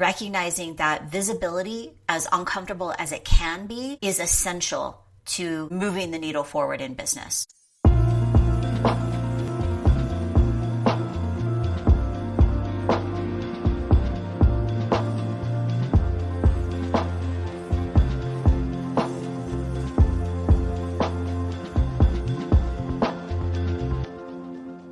recognizing that visibility, as uncomfortable as it can be, is essential to moving the needle forward in business.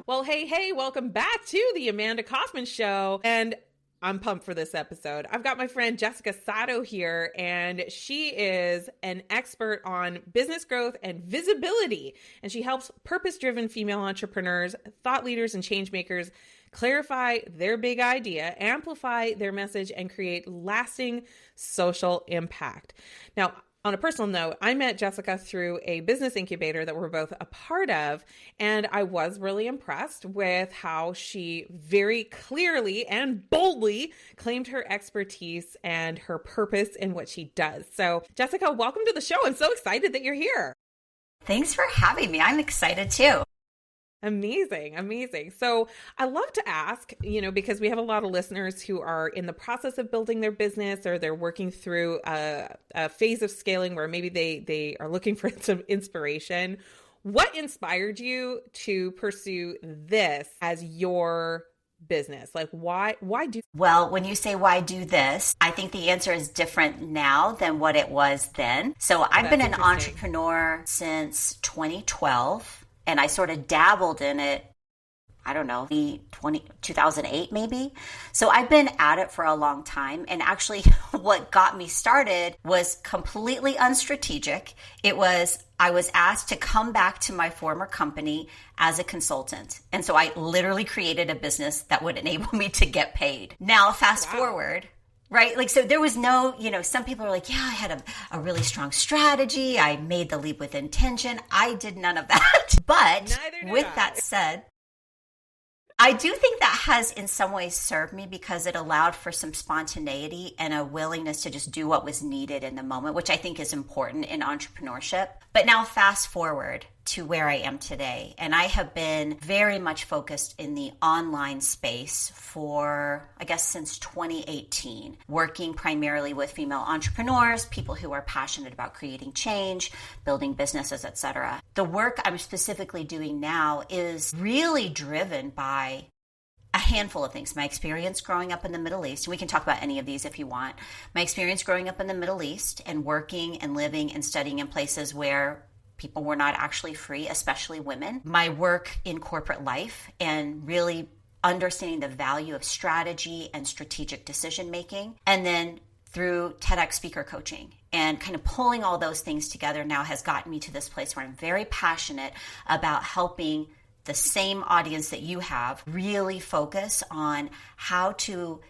Well, hey, welcome back to the Amanda Kaufman Show. And I'm pumped for this episode. I've got my friend Jessica Sato here, and she is an expert on business growth and visibility. And she helps purpose-driven female entrepreneurs, thought leaders, and change makers clarify their big idea, amplify their message, and create lasting social impact. Now, on a personal note, I met Jessica through a business incubator that we're both a part of, and I was really impressed with how she very clearly and boldly claimed her expertise and her purpose in what she does. So, Jessica, welcome to the show. I'm so excited that you're here. Thanks for having me. I'm excited too. Amazing. So I love to ask, because we have a lot of listeners who are in the process of building their business, or they're working through a phase of scaling where maybe they are looking for some inspiration. What inspired you to pursue this as your business? Like, why do? Well, when you say why do this, I think the answer is different now than what it was then. So I've been an entrepreneur since 2012. And I sort of dabbled in it, I don't know, 2008 maybe. So I've been at it for a long time. And actually what got me started was completely unstrategic. I was asked to come back to my former company as a consultant. And so I literally created a business that would enable me to get paid. Now, fast forward. Right? Like, so there was no, some people are like, yeah, I had a really strong strategy. I made the leap with intention. I did none of that. But with that said, I do think that has in some ways served me because it allowed for some spontaneity and a willingness to just do what was needed in the moment, which I think is important in entrepreneurship. But now fast forward to where I am today. And I have been very much focused in the online space for, I guess, since 2018, working primarily with female entrepreneurs, people who are passionate about creating change, building businesses, etc. The work I'm specifically doing now is really driven by a handful of things. My experience growing up in the Middle East, we can talk about any of these if you want. My experience growing up in the Middle East and working and living and studying in places where people were not actually free, especially women. My work in corporate life and really understanding the value of strategy and strategic decision making. And then through TEDx speaker coaching and kind of pulling all those things together now has gotten me to this place where I'm very passionate about helping the same audience that you have really focus on how to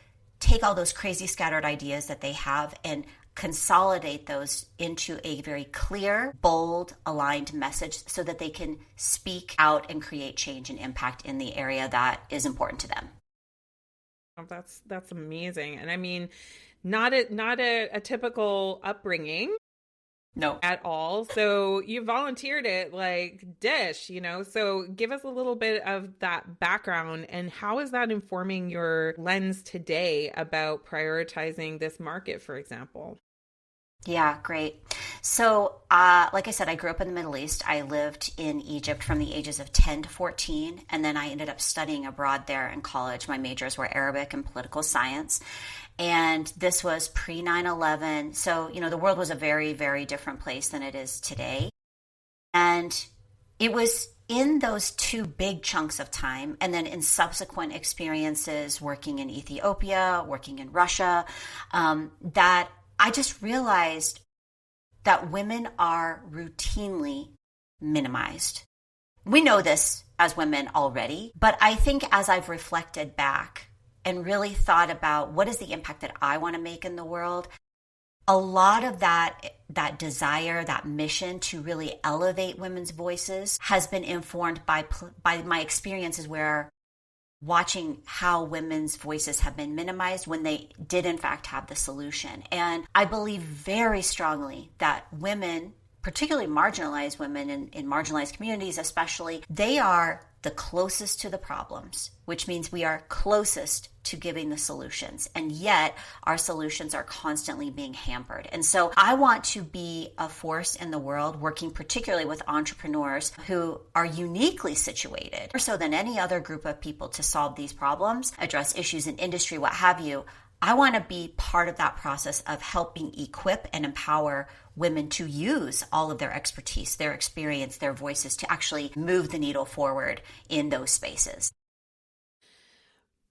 take all those crazy scattered ideas that they have and consolidate those into a very clear, bold, aligned message so that they can speak out and create change and impact in the area that is important to them. Oh, that's amazing. And I mean, not a typical upbringing. No. At all. So you volunteered it like dish, so give us a little bit of that background and how is that informing your lens today about prioritizing this market, for example? Yeah, great. So, like I said, I grew up in the Middle East. I lived in Egypt from the ages of 10 to 14, and then I ended up studying abroad there in college. My majors were Arabic and political science. And this was pre 9/11. So, the world was a very, very different place than it is today. And it was in those two big chunks of time, and then in subsequent experiences working in Ethiopia, working in Russia, that I just realized that women are routinely minimized. We know this as women already, but I think as I've reflected back and really thought about what is the impact that I want to make in the world, a lot of that desire, that mission to really elevate women's voices has been informed by my experiences where watching how women's voices have been minimized when they did in fact have the solution. And I believe very strongly that women, particularly marginalized women in marginalized communities especially, they are the closest to the problems, which means we are closest to giving the solutions. And yet our solutions are constantly being hampered. And so I want to be a force in the world, working particularly with entrepreneurs who are uniquely situated, more so than any other group of people, to solve these problems, address issues in industry, what have you. I want to be part of that process of helping equip and empower women to use all of their expertise, their experience, their voices to actually move the needle forward in those spaces.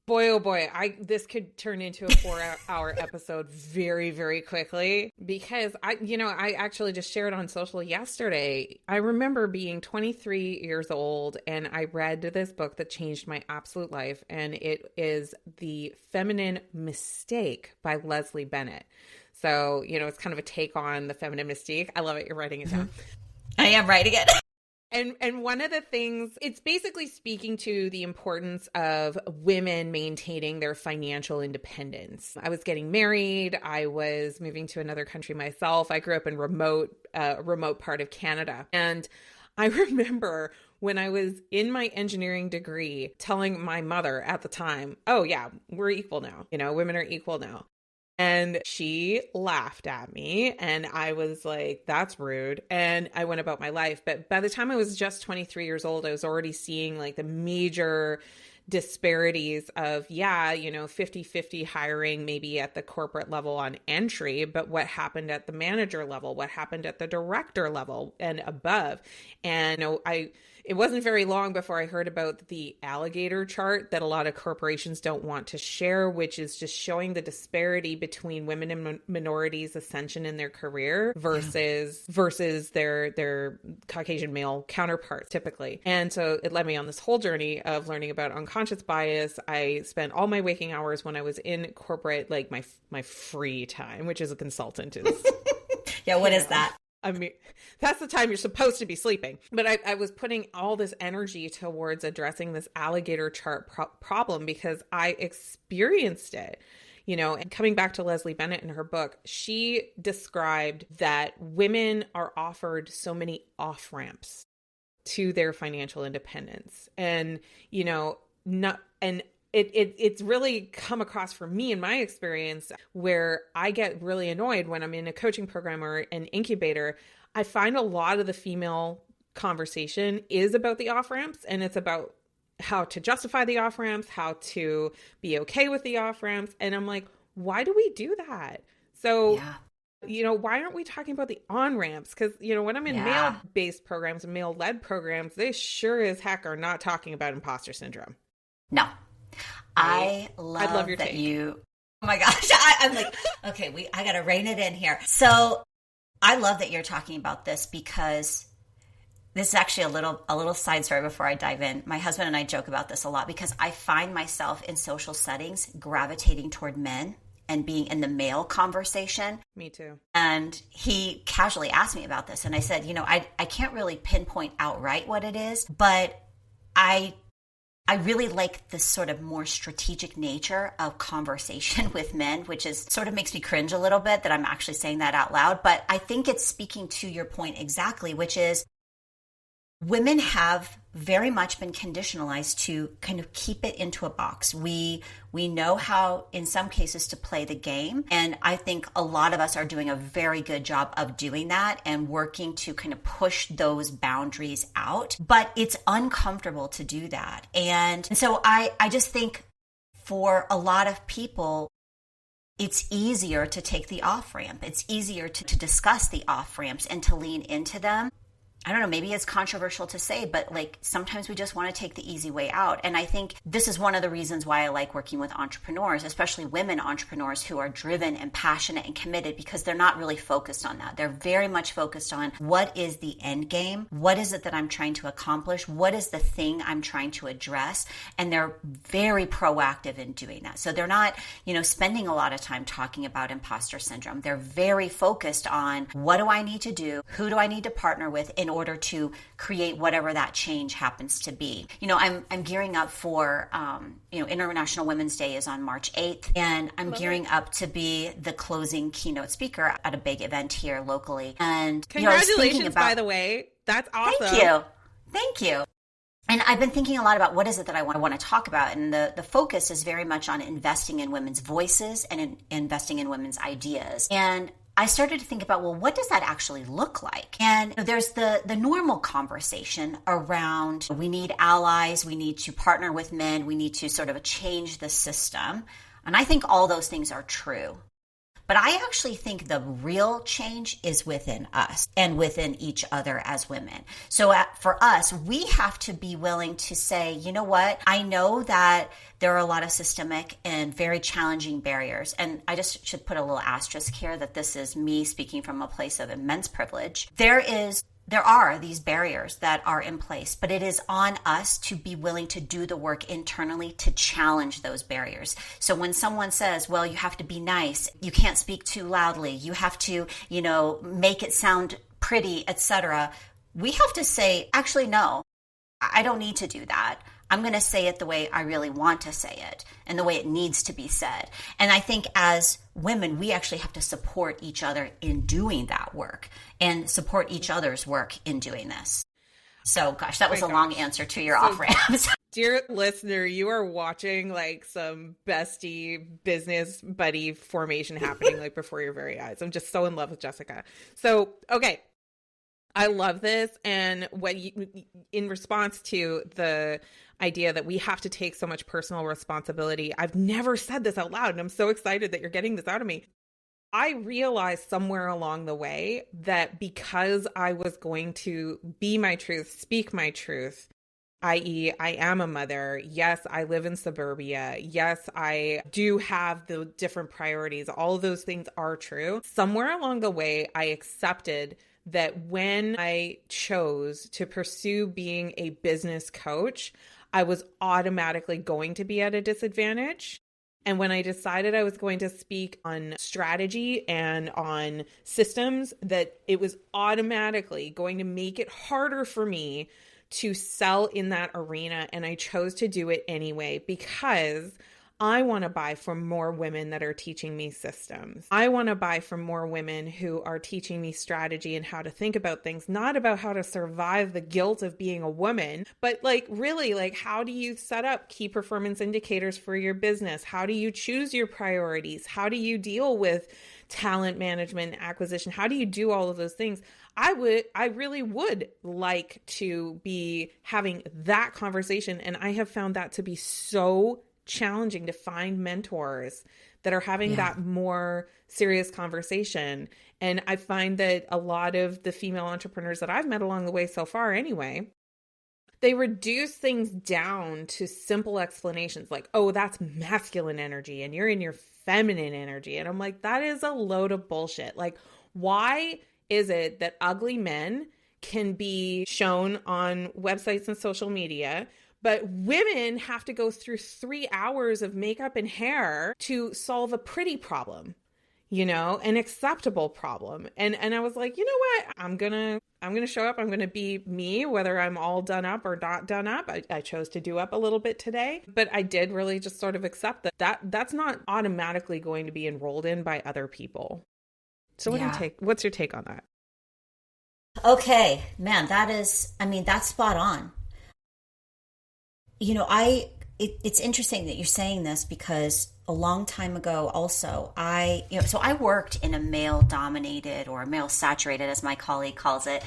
Boy, oh boy, this could turn into a 4-hour episode very, very quickly, because I actually just shared on social yesterday. I remember being 23 years old and I read this book that changed my absolute life, and it is The Feminine Mistake by Leslie Bennett. So, it's kind of a take on the feminine mystique. I love it. You're writing it down. I am writing it. And one of the things, it's basically speaking to the importance of women maintaining their financial independence. I was getting married. I was moving to another country myself. I grew up in a remote part of Canada. And I remember when I was in my engineering degree telling my mother at the time, oh yeah, we're equal now. Women are equal now. And she laughed at me and I was like, that's rude. And I went about my life. But by the time I was just 23 years old, I was already seeing like the major disparities of, 50-50 hiring maybe at the corporate level on entry, but what happened at the manager level, what happened at the director level and above. And it wasn't very long before I heard about the alligator chart that a lot of corporations don't want to share, which is just showing the disparity between women and minorities' ascension in their career versus their Caucasian male counterparts typically. And so it led me on this whole journey of learning about unconscious bias. I spent all my waking hours when I was in corporate, like my free time, which is a consultant. Yeah, what is that? I mean, that's the time you're supposed to be sleeping. But I was putting all this energy towards addressing this alligator chart problem because I experienced it, and coming back to Leslie Bennett in her book, she described that women are offered so many off-ramps to their financial independence. And, it's really come across for me in my experience where I get really annoyed when I'm in a coaching program or an incubator. I find a lot of the female conversation is about the off-ramps, and it's about how to justify the off-ramps, how to be okay with the off-ramps. And I'm like, why do we do that? So, why aren't we talking about the on-ramps? Because, when I'm in male-based programs and male-led programs, they sure as heck are not talking about imposter syndrome. No. I love your that take. Oh my gosh. I'm like, okay, I got to rein it in here. So I love that you're talking about this because this is actually a little side story before I dive in. My husband and I joke about this a lot because I find myself in social settings gravitating toward men and being in the male conversation. Me too. And he casually asked me about this. And I said, I can't really pinpoint outright what it is, but I really like this sort of more strategic nature of conversation with men, which is sort of makes me cringe a little bit that I'm actually saying that out loud. But I think it's speaking to your point exactly, which is women have very much been conditionalized to kind of keep it into a box. We know how, in some cases, to play the game. And I think a lot of us are doing a very good job of doing that and working to kind of push those boundaries out. But it's uncomfortable to do that. And so I just think for a lot of people, it's easier to take the off-ramp. It's easier to discuss the off-ramps and to lean into them. I don't know, maybe it's controversial to say, but like sometimes we just want to take the easy way out. And I think this is one of the reasons why I like working with entrepreneurs, especially women entrepreneurs who are driven and passionate and committed, because they're not really focused on that. They're very much focused on what is the end game? What is it that I'm trying to accomplish? What is the thing I'm trying to address? And they're very proactive in doing that. So they're not, spending a lot of time talking about imposter syndrome. They're very focused on what do I need to do? Who do I need to partner with in order to create whatever that change happens to be. I'm gearing up for, International Women's Day is on March 8th, and I'm gearing up to be the closing keynote speaker at a big event here locally. And congratulations, by the way. That's awesome. Thank you. And I've been thinking a lot about what is it that I want to talk about. And the focus is very much on investing in women's voices and investing in women's ideas. And I started to think about, well, what does that actually look like? And there's the normal conversation around we need allies, we need to partner with men, we need to sort of change the system. And I think all those things are true. But I actually think the real change is within us and within each other as women. So for us, we have to be willing to say, you know what? I know that there are a lot of systemic and very challenging barriers. And I just should put a little asterisk here that this is me speaking from a place of immense privilege. There are these barriers that are in place, but it is on us to be willing to do the work internally to challenge those barriers. So when someone says, well, you have to be nice, you can't speak too loudly, you have to, make it sound pretty, etc., we have to say, actually, no, I don't need to do that. I'm going to say it the way I really want to say it and the way it needs to be said. And I think as women, we actually have to support each other in doing that work and support each other's work in doing this. So, gosh, that was a long answer to your off-ramps. Dear listener, you are watching like some bestie business buddy formation happening like before your very eyes. I'm just so in love with Jessica. So, okay. I love this. And in response to the idea that we have to take so much personal responsibility, I've never said this out loud, and I'm so excited that you're getting this out of me. I realized somewhere along the way that because I was going to be my truth, speak my truth, i.e., I am a mother. Yes, I live in suburbia. Yes, I do have the different priorities. All of those things are true. Somewhere along the way, I accepted that when I chose to pursue being a business coach, I was automatically going to be at a disadvantage. And when I decided I was going to speak on strategy and on systems, that it was automatically going to make it harder for me to sell in that arena. And I chose to do it anyway because I want to buy from more women that are teaching me systems. I want to buy from more women who are teaching me strategy and how to think about things, not about how to survive the guilt of being a woman, but really, how do you set up key performance indicators for your business? How do you choose your priorities? How do you deal with talent management, acquisition? How do you do all of those things? I really would like to be having that conversation. And I have found that to be so challenging to find mentors that are having that more serious conversation. And I find that a lot of the female entrepreneurs that I've met along the way so far anyway, they reduce things down to simple explanations like, oh, that's masculine energy and you're in your feminine energy. And I'm like, that is a load of bullshit. Like, why is it that ugly men can be shown on websites and social media, but women have to go through 3 hours of makeup and hair to solve a pretty problem, an acceptable problem? And I was like, you know what? I'm gonna show up. I'm gonna be me, whether I'm all done up or not done up. I chose to do up a little bit today, but I did really just sort of accept that's not automatically going to be enrolled in by other people. So what's your take on that? Okay, man, that's spot on. It's interesting that you're saying this because a long time ago also, I worked in a male-dominated or male-saturated, as my colleague calls it,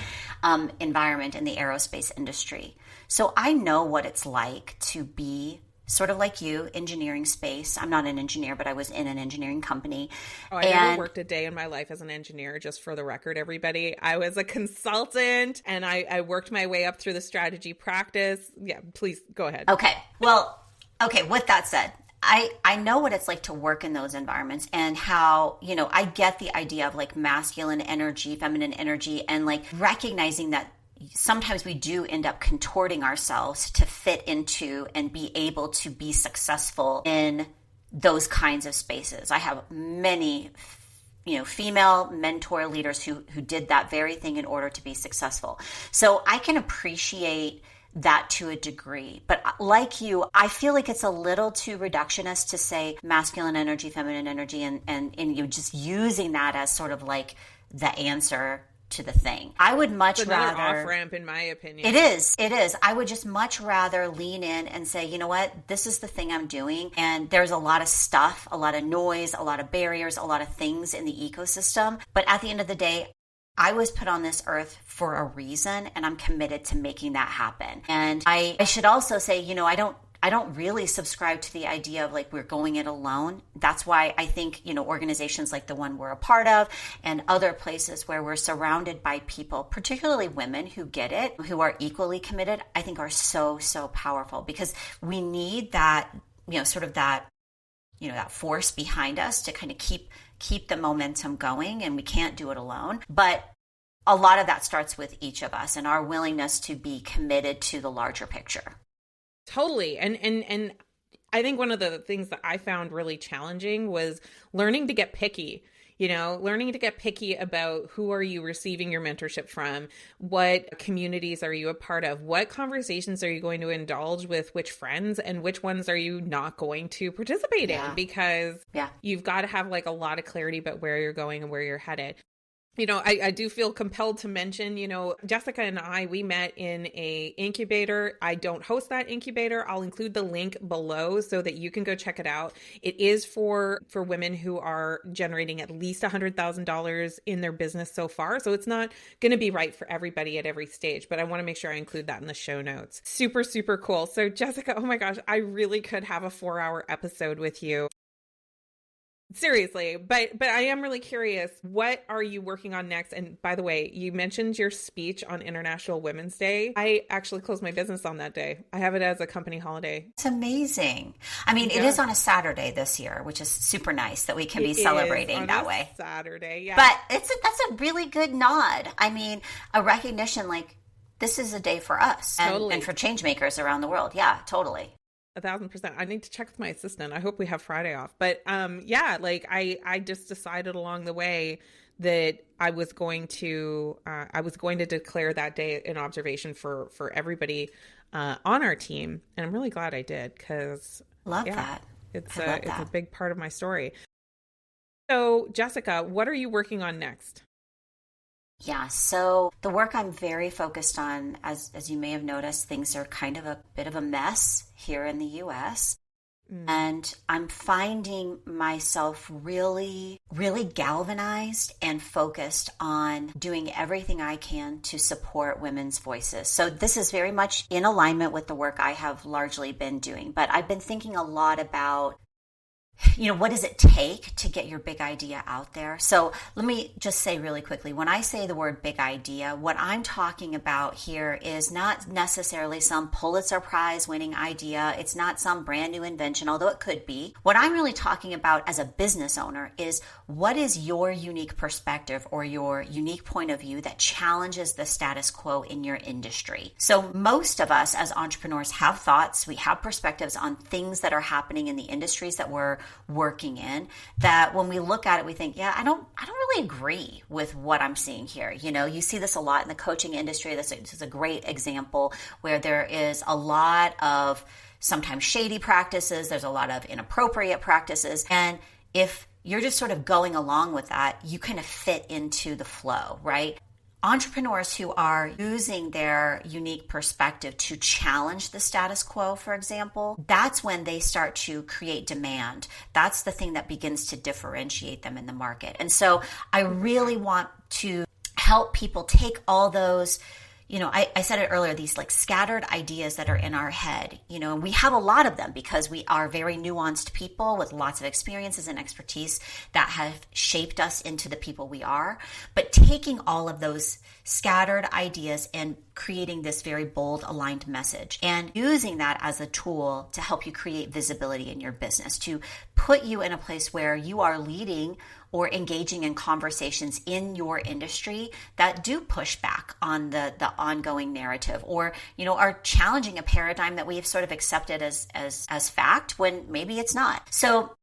environment in the aerospace industry. So I know what it's like to be sort of like you, engineering space. I'm not an engineer, but I was in an engineering company. Oh, I never worked a day in my life as an engineer, just for the record, everybody. I was a consultant and I worked my way up through the strategy practice. Yeah, please go ahead. Okay. Well, with that said, I know what it's like to work in those environments and how, I get the idea of like masculine energy, feminine energy, and like recognizing that sometimes we do end up contorting ourselves to fit into and be able to be successful in those kinds of spaces. I have many, female mentor leaders who did that very thing in order to be successful. So I can appreciate that to a degree. But like you, I feel like it's a little too reductionist to say masculine energy, feminine energy, and you just using that as sort of like the answer to the thing. I would much rather off-ramp, in my opinion. It is. I would just much rather lean in and say, you know what, this is the thing I'm doing. And there's a lot of stuff, a lot of noise, a lot of barriers, a lot of things in the ecosystem. But at the end of the day, I was put on this earth for a reason, and I'm committed to making that happen. And I should also say, you know, I don't really subscribe to the idea of like we're going it alone. That's why I think, you know, organizations like the one we're a part of and other places where we're surrounded by people, particularly women who get it, who are equally committed, I think are so, so powerful, because we need that, you know, sort of that, you know, that force behind us to kind of keep the momentum going, and we can't do it alone. But a lot of that starts with each of us and our willingness to be committed to the larger picture. Totally. And I think one of the things that I found really challenging was learning to get picky, you know, learning to get picky about who are you receiving your mentorship from? What communities are you a part of? What conversations are you going to indulge with which friends, and which ones are you not going to participate in? Because you've got to have like a lot of clarity about where you're going and where you're headed. You know, I do feel compelled to mention, you know, Jessica and I, we met in a incubator. I don't host that incubator. I'll include the link below so that you can go check it out. It is for women who are generating at least $100,000 in their business so far. So it's not going to be right for everybody at every stage, but I want to make sure I include that in the show notes. Super, super cool. So Jessica, oh my gosh, I really could have a 4-hour episode with you. Seriously, but I am really curious, what are you working on next? And by the way, you mentioned your speech on International Women's Day. I actually closed my business on that day. I have it as a company holiday. It's amazing. I mean, it is on a Saturday this year, which is super nice that we can be celebrating that way. Saturday, yeah. But that's a really good nod. I mean, a recognition like this is a day for us and for change makers around the world. Yeah, totally. 1,000%. I need to check with my assistant. I hope we have Friday off. But yeah, like I just decided along the way that I was going to declare that day an observation for everybody on our team, and I'm really glad I did, because that. It's a big part of my story. So Jessica, what are you working on next? Yeah, so the work I'm very focused on, as you may have noticed, things are kind of a bit of a mess here in the US. And I'm finding myself really, really galvanized and focused on doing everything I can to support women's voices. So this is very much in alignment with the work I have largely been doing. But I've been thinking a lot about, you know, what does it take to get your big idea out there? So let me just say really quickly, when I say the word big idea, what I'm talking about here is not necessarily some Pulitzer Prize winning idea. It's not some brand new invention, although it could be. What I'm really talking about as a business owner is, what is your unique perspective or your unique point of view that challenges the status quo in your industry? So most of us as entrepreneurs have thoughts, we have perspectives on things that are happening in the industries that we're working in, that when we look at it, we think, yeah, I don't really agree with what I'm seeing here. You know, you see this a lot in the coaching industry. This is a great example where there is a lot of sometimes shady practices. There's a lot of inappropriate practices. And if you're just sort of going along with that, you kind of fit into the flow, right? Entrepreneurs who are using their unique perspective to challenge the status quo, for example, that's when they start to create demand. That's the thing that begins to differentiate them in the market. And so I really want to help people take all those, you know, I said it earlier, these like scattered ideas that are in our head, you know, and we have a lot of them because we are very nuanced people with lots of experiences and expertise that have shaped us into the people we are. But taking all of those scattered ideas and creating this very bold, aligned message and using that as a tool to help you create visibility in your business, to put you in a place where you are leading or engaging in conversations in your industry that do push back on the ongoing narrative, or, you know, are challenging a paradigm that we have sort of accepted as fact when maybe it's not. So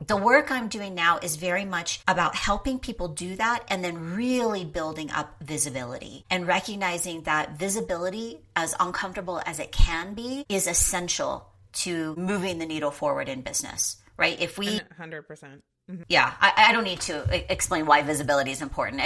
the work I'm doing now is very much about helping people do that and then really building up visibility and recognizing that visibility, as uncomfortable as it can be, is essential to moving the needle forward in business, right? If we 100%. Yeah, I don't need to explain why visibility is important.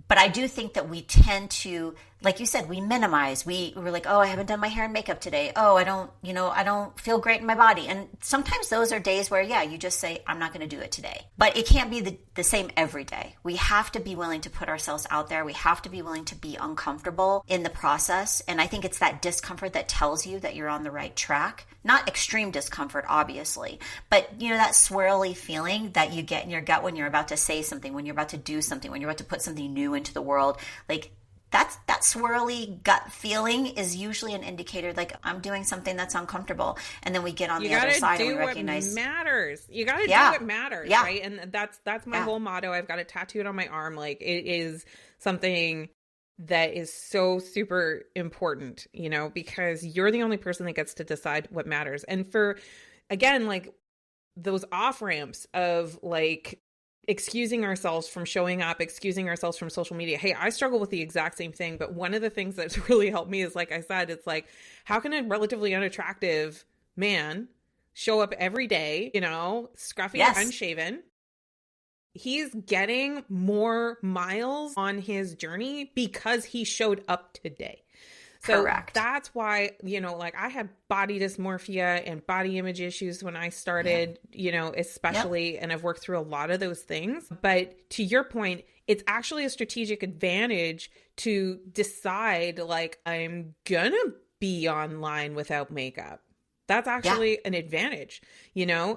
But I do think that we tend to, like you said, we minimize. We're like, oh, I haven't done my hair and makeup today. Oh, I don't feel great in my body. And sometimes those are days where, yeah, you just say, I'm not going to do it today. But it can't be the same every day. We have to be willing to put ourselves out there. We have to be willing to be uncomfortable in the process. And I think it's that discomfort that tells you that you're on the right track. Not extreme discomfort, obviously, but that swirly feeling that you get in your gut when you're about to say something, when you're about to do something, when you're about to put something new into the world. Like that swirly gut feeling is usually an indicator, like I'm doing something that's uncomfortable. And then we get on the other side and we recognize matters. You got to do what matters, yeah. right? And that's my whole motto. I've got it tattooed on my arm. Like it is something that is so super important, because you're the only person that gets to decide what matters. And for, again, like those off ramps of like excusing ourselves from showing up, excusing ourselves from social media. Hey, I struggle with the exact same thing. But one of the things that's really helped me is, like I said, it's like, how can a relatively unattractive man show up every day, scruffy, unshaven? He's getting more miles on his journey because he showed up today. So correct. That's why, like I had body dysmorphia and body image issues when I started, especially, and I've worked through a lot of those things. But to your point, it's actually a strategic advantage to decide, like, I'm gonna be online without makeup. That's actually an advantage, Yeah.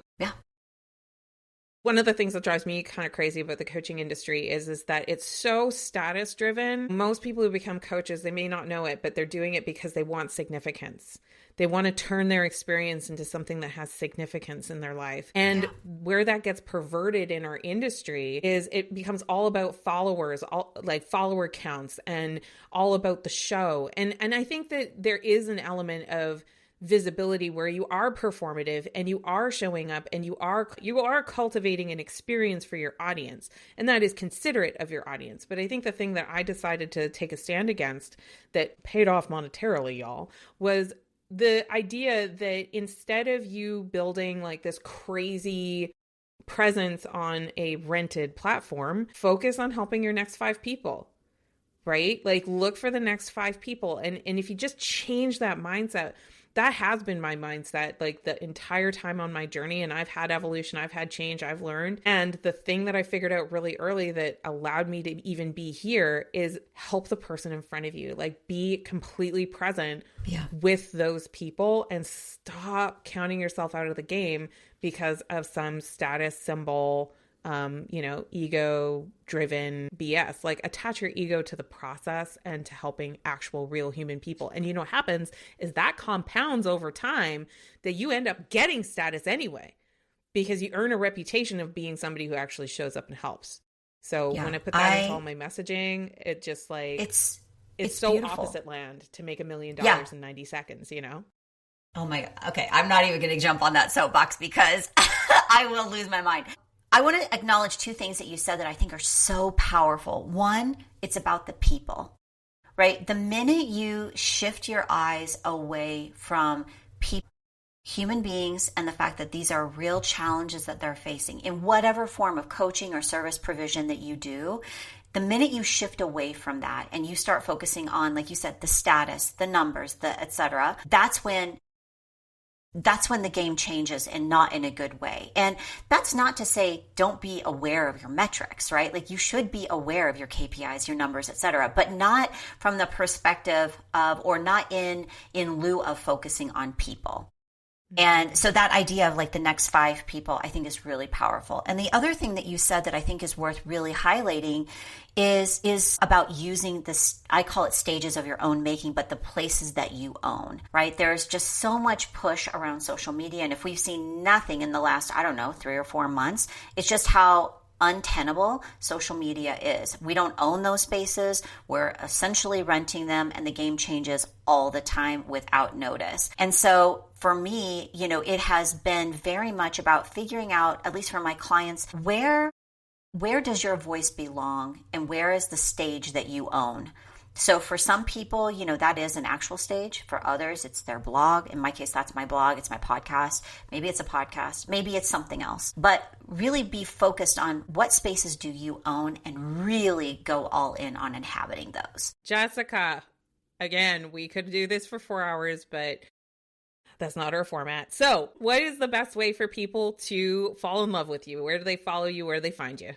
One of the things that drives me kind of crazy about the coaching industry is that it's so status driven. Most people who become coaches, they may not know it, but they're doing it because they want significance. They want to turn their experience into something that has significance in their life. And where that gets perverted in our industry is it becomes all about followers, like follower counts, and all about the show. And I think that there is an element of visibility where you are performative and you are showing up and you are cultivating an experience for your audience, and that is considerate of your audience. But I think the thing that I decided to take a stand against that paid off monetarily, y'all, was the idea that instead of you building like this crazy presence on a rented platform, focus on helping your next 5 people. Right? Like look for the next 5 people. And if you just change that mindset, that has been my mindset like the entire time on my journey. And I've had evolution, I've had change, I've learned. And the thing that I figured out really early that allowed me to even be here is help the person in front of you. Like be completely present with those people and stop counting yourself out of the game because of some status symbol, ego driven BS. Like attach your ego to the process and to helping actual real human people. And what happens is that compounds over time that you end up getting status anyway, because you earn a reputation of being somebody who actually shows up and helps. So when I put that into all my messaging, it just like, it's so beautiful. Opposite land to make $1 million in 90 seconds, Oh my God. Okay. I'm not even going to jump on that soapbox because I will lose my mind. I want to acknowledge 2 things that you said that I think are so powerful. One, it's about the people, right? The minute you shift your eyes away from people, human beings, and the fact that these are real challenges that they're facing in whatever form of coaching or service provision that you do, the minute you shift away from that and you start focusing on, like you said, the status, the numbers, the et cetera, that's when the game changes, and not in a good way. And that's not to say don't be aware of your metrics, right? Like you should be aware of your KPIs, your numbers, et cetera, but not from the perspective of, or not in lieu of focusing on people. And so that idea of like the next 5 people, I think is really powerful. And the other thing that you said that I think is worth really highlighting is about using this, I call it stages of your own making, but the places that you own, right? There's just so much push around social media. And if we've seen nothing in the last, 3 or 4 months, it's just how untenable social media is. We don't own those spaces. We're essentially renting them, and the game changes all the time without notice. And so for me, it has been very much about figuring out, at least for my clients, where does your voice belong and where is the stage that you own? So for some people, that is an actual stage. For others, it's their blog. In my case, that's my blog. It's my podcast. Maybe it's a podcast. Maybe it's something else. But really be focused on what spaces do you own and really go all in on inhabiting those. Jessica, again, we could do this for 4 hours, but that's not our format. So what is the best way for people to fall in love with you? Where do they follow you? Where do they find you?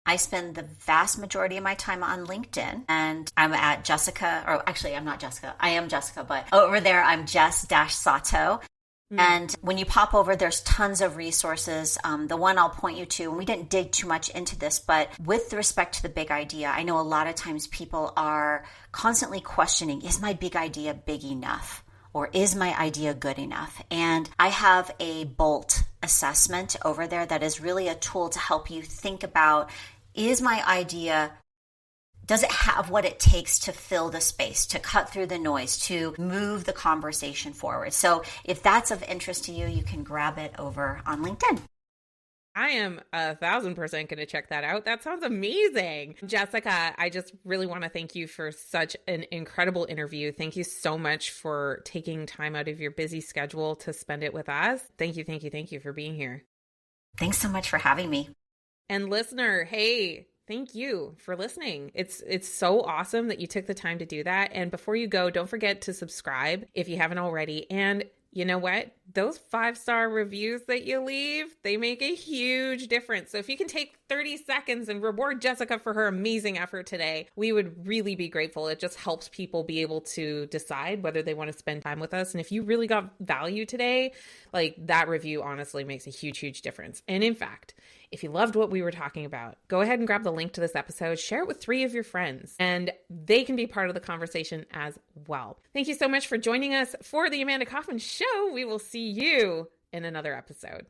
I spend the vast majority of my time on LinkedIn, and I'm at Jessica, or actually I'm not Jessica. I am Jessica, but over there I'm Jess-Sato. And when you pop over, there's tons of resources. The one I'll point you to, and we didn't dig too much into this, but with respect to the big idea, I know a lot of times people are constantly questioning, is my big idea big enough? Or is my idea good enough? And I have a BOLT assessment over there that is really a tool to help you think about, is my idea, does it have what it takes to fill the space, to cut through the noise, to move the conversation forward? So if that's of interest to you, you can grab it over on LinkedIn. I am 1,000% going to check that out. That sounds amazing. Jessica, I just really want to thank you for such an incredible interview. Thank you so much for taking time out of your busy schedule to spend it with us. Thank you, thank you, thank you for being here. Thanks so much for having me. And listener, hey, thank you for listening. It's so awesome that you took the time to do that. And before you go, don't forget to subscribe if you haven't already. And you know what? Those 5-star reviews that you leave, they make a huge difference. So if you can take 30 seconds and reward Jessica for her amazing effort today, we would really be grateful. It just helps people be able to decide whether they want to spend time with us. And if you really got value today, like that review honestly makes a huge, huge difference. And in fact, if you loved what we were talking about, go ahead and grab the link to this episode, share it with 3 of your friends, and they can be part of the conversation as well. Thank you so much for joining us for the Amanda Kaufman Show. We will see you in another episode.